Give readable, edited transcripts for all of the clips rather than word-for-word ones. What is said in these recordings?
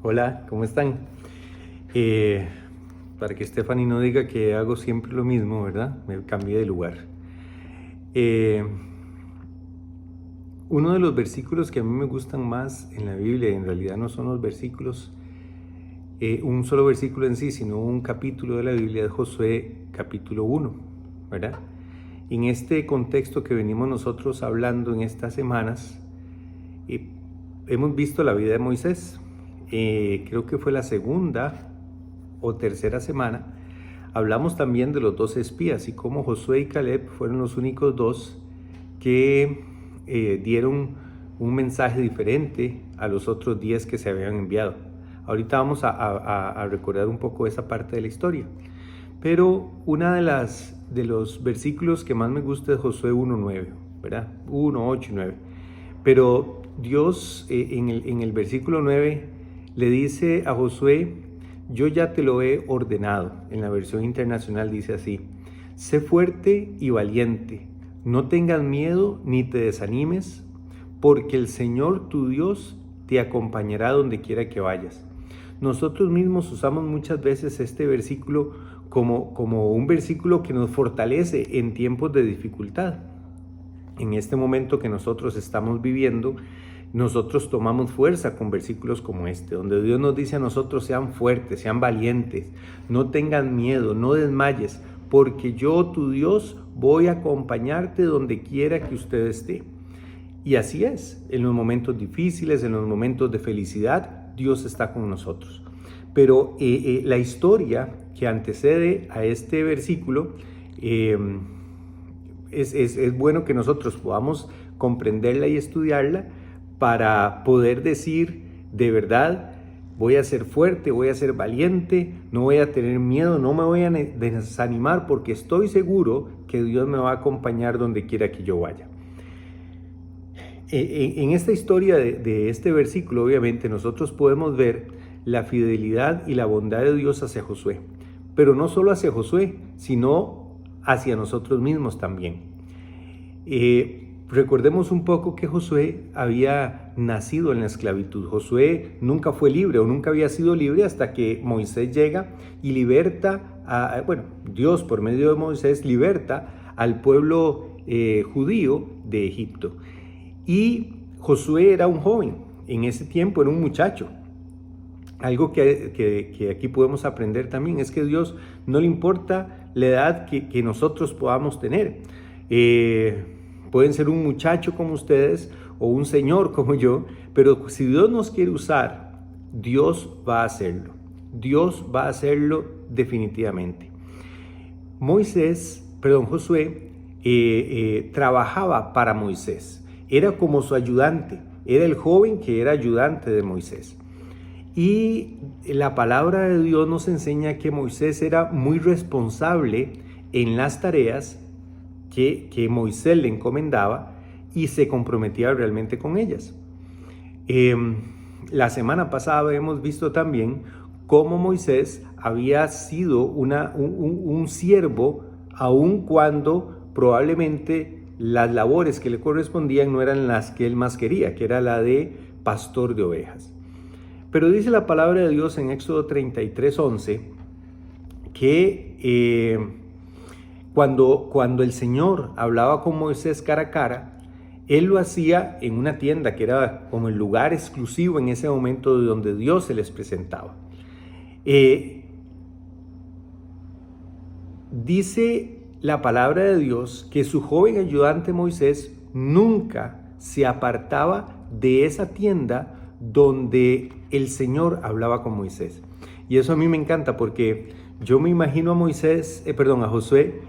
Hola, ¿cómo están? Eh, para que Stephanie no diga que hago siempre lo mismo, ¿verdad? Me cambié de lugar. Eh, Uno de los versículos que a mí me gustan más en la Biblia, en realidad no son los versículos, un solo versículo en sí, sino un capítulo de la Biblia de Josué, capítulo 1, ¿verdad? En este contexto que venimos nosotros hablando en estas semanas, eh, hemos visto la vida de Moisés. Creo que fue la segunda o tercera semana. Hablamos también de los dos espías y cómo Josué y Caleb fueron los únicos dos que dieron un mensaje diferente a los otros 10 que se habían enviado. Ahorita vamos a recordar un poco esa parte de la historia. Pero una de los versículos que más me gusta es Josué 1:9, ¿verdad? 1, 8 y 9. Pero Dios en el versículo 9 le dice a Josué: yo ya te lo he ordenado. En la versión internacional dice así: sé fuerte y valiente, no tengas miedo ni te desanimes, porque el Señor tu Dios te acompañará donde quiera que vayas. Nosotros mismos usamos muchas veces este versículo como un versículo que nos fortalece en tiempos de dificultad. En este momento que nosotros estamos viviendo, nosotros tomamos fuerza con versículos como este, donde Dios nos dice a nosotros: sean fuertes, sean valientes, no tengan miedo, no desmayes, porque yo, tu Dios, voy a acompañarte donde quiera que usted esté. Y así es, en los momentos difíciles, en los momentos de felicidad, Dios está con nosotros. Pero la historia que antecede a este versículo, es bueno que nosotros podamos comprenderla y estudiarla para poder decir: de verdad, voy a ser fuerte, voy a ser valiente, no voy a tener miedo, no me voy a desanimar, porque estoy seguro que Dios me va a acompañar donde quiera que yo vaya. En esta historia de este versículo, obviamente, nosotros podemos ver la fidelidad y la bondad de Dios hacia Josué, pero no solo hacia Josué, sino hacia nosotros mismos también. Recordemos un poco que Josué había nacido en la esclavitud. Josué nunca fue libre o nunca había sido libre hasta que Moisés llega y liberta, Dios por medio de Moisés liberta al pueblo judío de Egipto. Y Josué era un joven, en ese tiempo era un muchacho. Algo que aquí podemos aprender también es que a Dios no le importa la edad que nosotros podamos tener. Pueden ser un muchacho como ustedes o un señor como yo, pero si Dios nos quiere usar, Dios va a hacerlo. Dios va a hacerlo definitivamente. Josué trabajaba para Moisés. Era como su ayudante. Era el joven que era ayudante de Moisés. Y la palabra de Dios nos enseña que Moisés era muy responsable en las tareas que Moisés le encomendaba y se comprometía realmente con ellas. La semana pasada hemos visto también cómo Moisés había sido un siervo, aun cuando probablemente las labores que le correspondían no eran las que él más quería, que era la de pastor de ovejas. Pero dice la palabra de Dios en Éxodo 33:11 que cuando el Señor hablaba con Moisés cara a cara, él lo hacía en una tienda que era como el lugar exclusivo en ese momento de donde Dios se les presentaba. Dice la palabra de Dios que su joven ayudante Moisés nunca se apartaba de esa tienda donde el Señor hablaba con Moisés. Y eso a mí me encanta, porque yo me imagino a Josué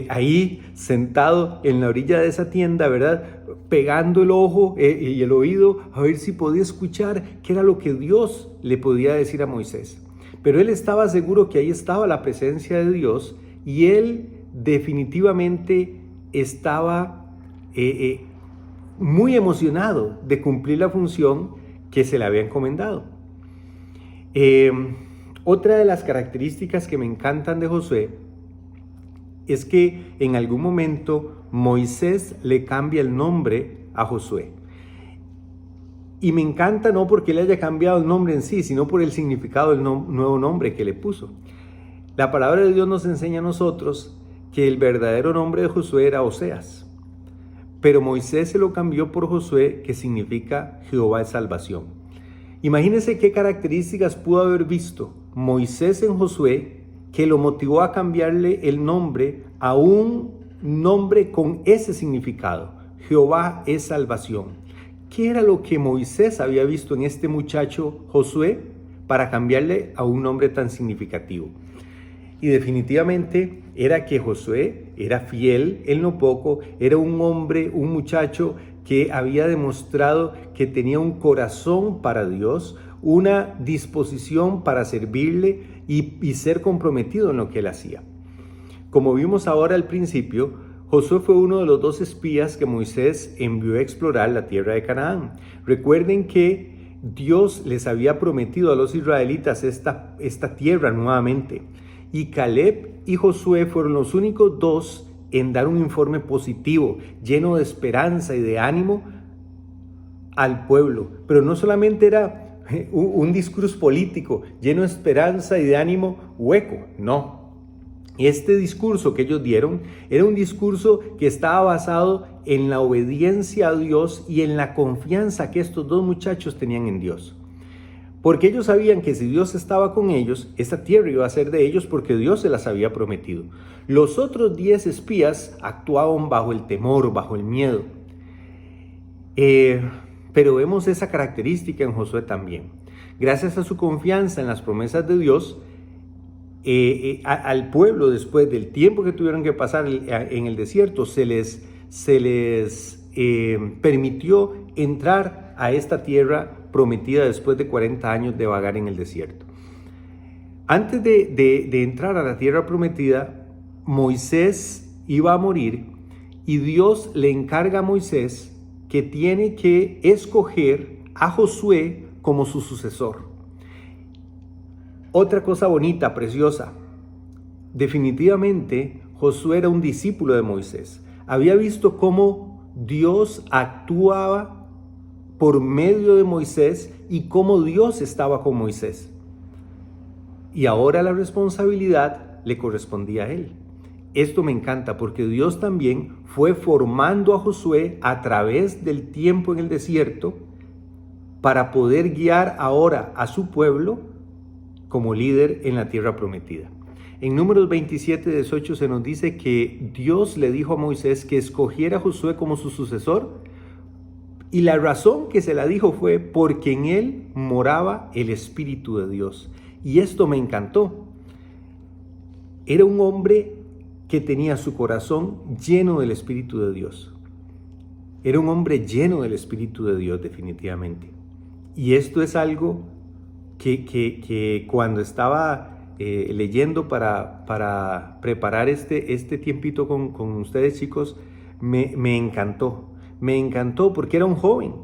ahí sentado en la orilla de esa tienda, ¿verdad? Pegando el ojo y el oído a ver si podía escuchar qué era lo que Dios le podía decir a Moisés. Pero él estaba seguro que ahí estaba la presencia de Dios y él definitivamente estaba muy emocionado de cumplir la función que se le había encomendado. Otra de las características que me encantan de Josué es que en algún momento Moisés le cambia el nombre a Josué. Y me encanta no porque le haya cambiado el nombre en sí, sino por el significado del nuevo nombre que le puso. La palabra de Dios nos enseña a nosotros que el verdadero nombre de Josué era Oseas. Pero Moisés se lo cambió por Josué, que significa Jehová es salvación. Imagínense qué características pudo haber visto Moisés en Josué que lo motivó a cambiarle el nombre a un nombre con ese significado. Jehová es salvación. ¿Qué era lo que Moisés había visto en este muchacho Josué para cambiarle a un nombre tan significativo? Y definitivamente era que Josué era fiel en lo poco, era un hombre, un muchacho que había demostrado que tenía un corazón para Dios, una disposición para servirle y ser comprometido en lo que él hacía. Como vimos ahora al principio, Josué fue uno de los 2 espías que Moisés envió a explorar la tierra de Canaán. Recuerden que Dios les había prometido a los israelitas esta tierra nuevamente. Y Caleb y Josué fueron los únicos 2 en dar un informe positivo, lleno de esperanza y de ánimo al pueblo. Pero no solamente era un discurso político, lleno de esperanza y de ánimo hueco, no. Este discurso que ellos dieron era un discurso que estaba basado en la obediencia a Dios y en la confianza que estos 2 muchachos tenían en Dios. Porque ellos sabían que si Dios estaba con ellos, esta tierra iba a ser de ellos porque Dios se las había prometido. Los otros 10 espías actuaban bajo el temor, bajo el miedo. Pero vemos esa característica en Josué también. Gracias a su confianza en las promesas de Dios, al pueblo, después del tiempo que tuvieron que pasar en el desierto, se les permitió entrar a esta tierra prometida después de 40 años de vagar en el desierto. Antes de entrar a la tierra prometida, Moisés iba a morir y Dios le encarga a Moisés que tiene que escoger a Josué como su sucesor. Otra cosa bonita, preciosa. Definitivamente, Josué era un discípulo de Moisés. Había visto cómo Dios actuaba por medio de Moisés y cómo Dios estaba con Moisés. Y ahora la responsabilidad le correspondía a él. Esto me encanta porque Dios también fue formando a Josué a través del tiempo en el desierto para poder guiar ahora a su pueblo como líder en la tierra prometida. En Números 27:18 se nos dice que Dios le dijo a Moisés que escogiera a Josué como su sucesor, y la razón que se la dijo fue porque en él moraba el Espíritu de Dios. Y esto me encantó. Era un hombre que tenía su corazón lleno del Espíritu de Dios. Era un hombre lleno del Espíritu de Dios, definitivamente. Y esto es algo que cuando estaba leyendo para preparar este tiempito con ustedes, chicos, me encantó. Me encantó porque era un joven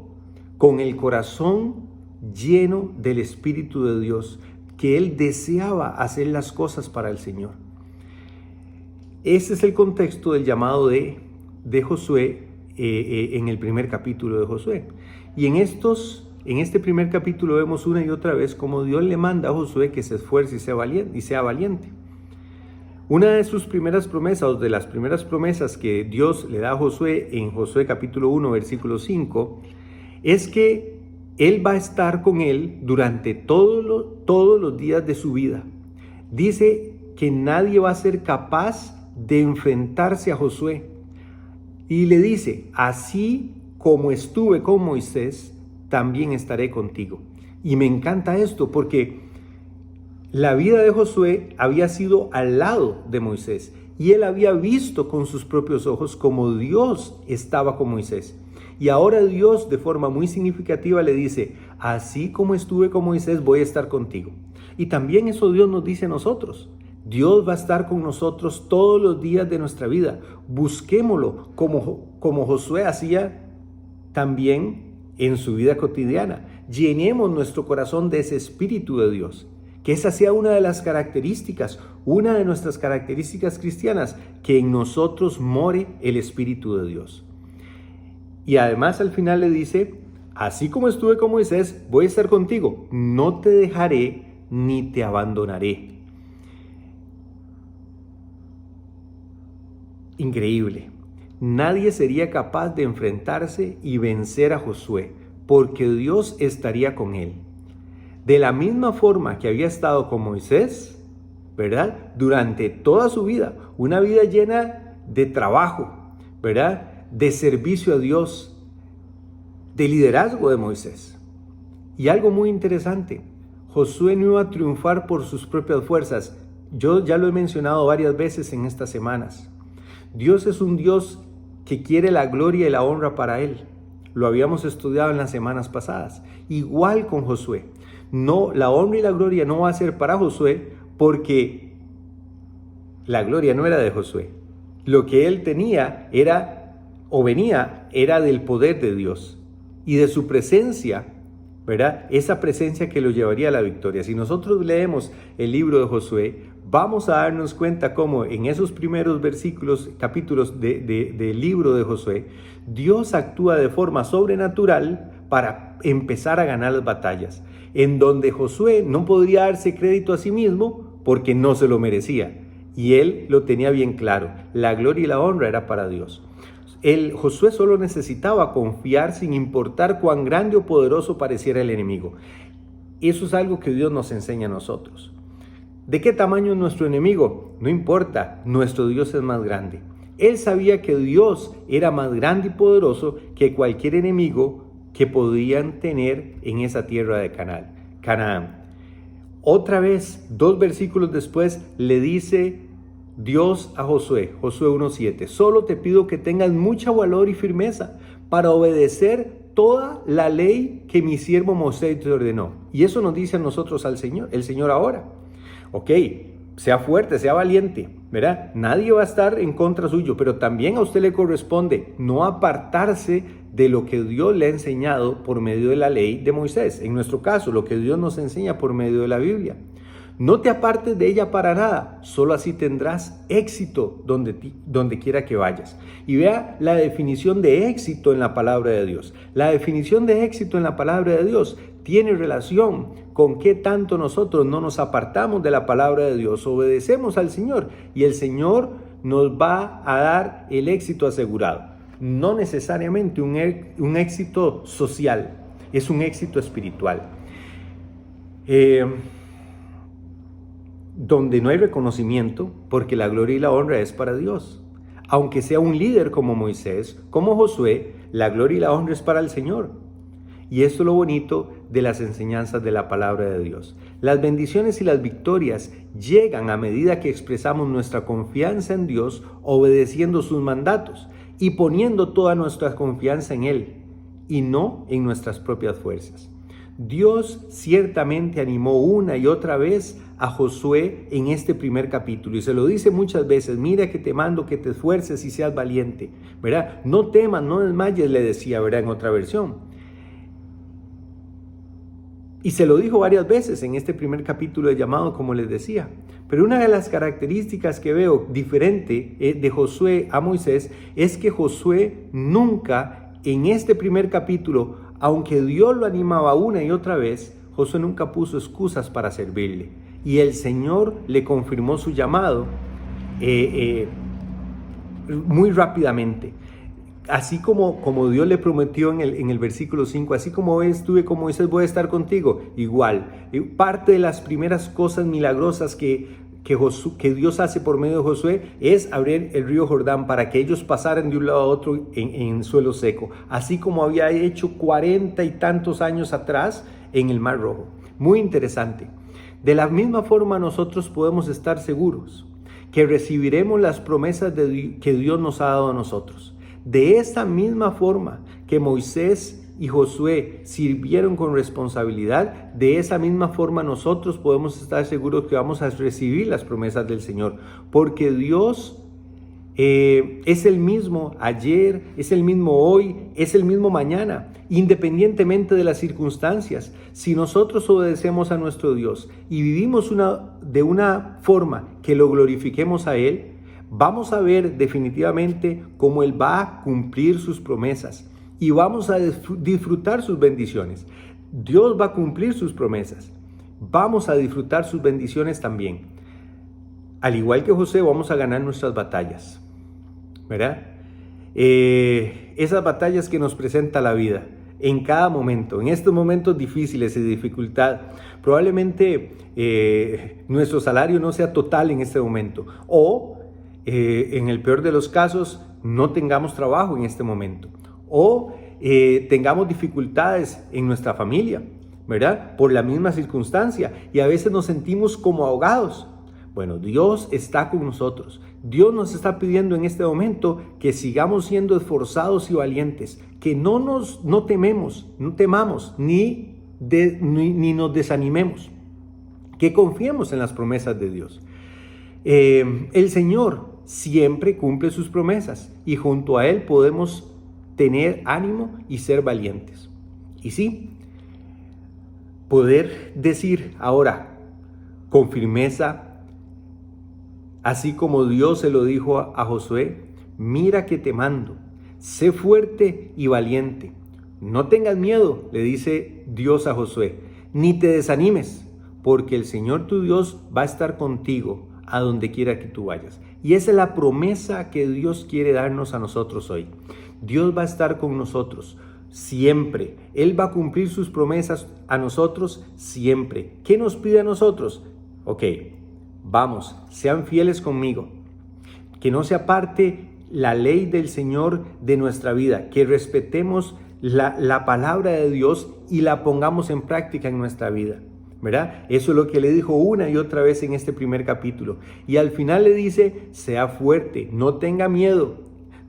con el corazón lleno del Espíritu de Dios, que él deseaba hacer las cosas para el Señor. Ese es el contexto del llamado de Josué en el primer capítulo de Josué. Y en este primer capítulo vemos una y otra vez cómo Dios le manda a Josué que se esfuerce y sea valiente. Una de sus primeras promesas, o de las primeras promesas que Dios le da a Josué en Josué capítulo 1, versículo 5, es que Él va a estar con él durante todos los días de su vida. Dice que nadie va a ser capaz de enfrentarse a Josué. Y le dice, así como estuve con Moisés, también estaré contigo. Y me encanta esto porque la vida de Josué había sido al lado de Moisés y él había visto con sus propios ojos cómo Dios estaba con Moisés. Y ahora Dios, de forma muy significativa, le dice, así como estuve con Moisés, voy a estar contigo. Y también eso Dios nos dice a nosotros. Dios va a estar con nosotros todos los días de nuestra vida. Busquémoslo como Josué hacía también en su vida cotidiana. Llenemos nuestro corazón de ese Espíritu de Dios. Que esa sea una de las características, una de nuestras características cristianas, que en nosotros more el Espíritu de Dios. Y además al final le dice, así como estuve con Moisés, voy a estar contigo. No te dejaré ni te abandonaré. Increíble. Nadie sería capaz de enfrentarse y vencer a Josué, porque Dios estaría con él. De la misma forma que había estado con Moisés, ¿verdad? Durante toda su vida, una vida llena de trabajo, ¿verdad? De servicio a Dios, de liderazgo de Moisés. Y algo muy interesante, Josué no iba a triunfar por sus propias fuerzas. Yo ya lo he mencionado varias veces en estas semanas. Dios es un Dios que quiere la gloria y la honra para Él. Lo habíamos estudiado en las semanas pasadas. Igual con Josué. No, la honra y la gloria no va a ser para Josué porque la gloria no era de Josué. Lo que él tenía era del poder de Dios y de su presencia, ¿verdad? Esa presencia que lo llevaría a la victoria. Si nosotros leemos el libro de Josué, vamos a darnos cuenta cómo en esos primeros capítulos del libro de Josué, Dios actúa de forma sobrenatural para empezar a ganar las batallas, en donde Josué no podría darse crédito a sí mismo porque no se lo merecía. Y él lo tenía bien claro, la gloria y la honra era para Dios. Josué solo necesitaba confiar sin importar cuán grande o poderoso pareciera el enemigo. Eso es algo que Dios nos enseña a nosotros. ¿De qué tamaño es nuestro enemigo? No importa, nuestro Dios es más grande. Él sabía que Dios era más grande y poderoso que cualquier enemigo que podían tener en esa tierra de Canaán. Otra vez, 2 versículos después, le dice Dios a Josué, Josué 1:7, solo te pido que tengas mucho valor y firmeza para obedecer toda la ley que mi siervo Moisés te ordenó. Y eso nos dice a nosotros el Señor ahora. Ok, sea fuerte, sea valiente, ¿verdad? Nadie va a estar en contra suyo, pero también a usted le corresponde no apartarse de lo que Dios le ha enseñado por medio de la ley de Moisés. En nuestro caso, lo que Dios nos enseña por medio de la Biblia. No te apartes de ella para nada, solo así tendrás éxito donde quiera que vayas. Y vea la definición de éxito en la palabra de Dios. La definición de éxito en la palabra de Dios tiene relación con qué tanto nosotros no nos apartamos de la palabra de Dios, obedecemos al Señor y el Señor nos va a dar el éxito asegurado. No necesariamente un éxito social, es un éxito espiritual. Donde no hay reconocimiento, porque la gloria y la honra es para Dios. Aunque sea un líder como Moisés, como Josué, la gloria y la honra es para el Señor. Y esto es lo bonito de las enseñanzas de la palabra de Dios. Las bendiciones y las victorias llegan a medida que expresamos nuestra confianza en Dios, obedeciendo sus mandatos y poniendo toda nuestra confianza en Él y no en nuestras propias fuerzas. Dios ciertamente animó una y otra vez a Josué en este primer capítulo y se lo dice muchas veces: mira que te mando que te esfuerces y seas valiente, ¿verdad? No temas, no desmayes, le decía, ¿verdad? En otra versión. Y se lo dijo varias veces en este primer capítulo de llamado, como les decía. Pero una de las características que veo diferente de Josué a Moisés es que Josué nunca en este primer capítulo, aunque Dios lo animaba una y otra vez, Josué nunca puso excusas para servirle. Y el Señor le confirmó su llamado muy rápidamente. Así como Dios le prometió en el versículo 5, así como estuve con Moisés, voy a estar contigo. Igual, parte de las primeras cosas milagrosas que Dios hace por medio de Josué es abrir el río Jordán para que ellos pasaran de un lado a otro en suelo seco, así como había hecho 40 y tantos años atrás en el Mar Rojo. Muy interesante. De la misma forma nosotros podemos estar seguros que recibiremos las promesas que Dios nos ha dado a nosotros. De esa misma forma que Moisés y Josué sirvieron con responsabilidad, de esa misma forma nosotros podemos estar seguros que vamos a recibir las promesas del Señor, porque Dios es el mismo ayer, es el mismo hoy, es el mismo mañana, independientemente de las circunstancias. Si nosotros obedecemos a nuestro Dios y vivimos de una forma que lo glorifiquemos a Él, vamos a ver definitivamente cómo Él va a cumplir sus promesas. y vamos a disfrutar sus bendiciones. Dios va a cumplir sus promesas. Vamos a disfrutar sus bendiciones también. Al igual que José, vamos a ganar nuestras batallas, ¿verdad? Esas batallas que nos presenta la vida en cada momento, en estos momentos difíciles y de dificultad. Probablemente nuestro salario no sea total en este momento, o en el peor de los casos no tengamos trabajo en este momento, o tengamos dificultades en nuestra familia, ¿verdad? Por la misma circunstancia, y a veces nos sentimos como ahogados. Bueno, Dios está con nosotros. Dios nos está pidiendo en este momento que sigamos siendo esforzados y valientes, que no temamos, ni nos desanimemos, que confiemos en las promesas de Dios. El Señor siempre cumple sus promesas y junto a Él podemos tener ánimo y ser valientes. Y sí, poder decir ahora con firmeza, así como Dios se lo dijo a Josué: mira que te mando, sé fuerte y valiente. No tengas miedo, le dice Dios a Josué, ni te desanimes, porque el Señor tu Dios va a estar contigo a donde quiera que tú vayas. Y esa es la promesa que Dios quiere darnos a nosotros hoy. Dios va a estar con nosotros siempre. Él va a cumplir sus promesas a nosotros siempre. ¿Qué nos pide a nosotros? Ok, vamos, sean fieles conmigo. Que no se aparte la ley del Señor de nuestra vida. Que respetemos la palabra de Dios y la pongamos en práctica en nuestra vida, ¿verdad? Eso es lo que le dijo una y otra vez en este primer capítulo. Y al final le dice: sea fuerte, no tenga miedo,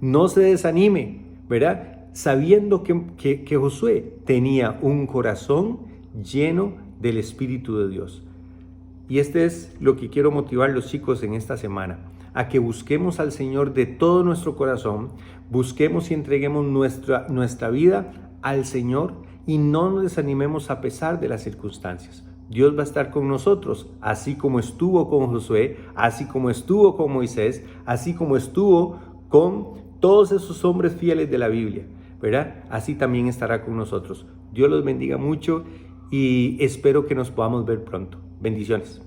no se desanime, ¿verdad? Sabiendo que Josué tenía un corazón lleno del Espíritu de Dios. Y este es lo que quiero motivar a los chicos en esta semana, a que busquemos al Señor de todo nuestro corazón, busquemos y entreguemos nuestra vida al Señor y no nos desanimemos a pesar de las circunstancias. Dios va a estar con nosotros, así como estuvo con Josué, así como estuvo con Moisés, así como estuvo con todos esos hombres fieles de la Biblia, ¿verdad? Así también estará con nosotros. Dios los bendiga mucho y espero que nos podamos ver pronto. Bendiciones.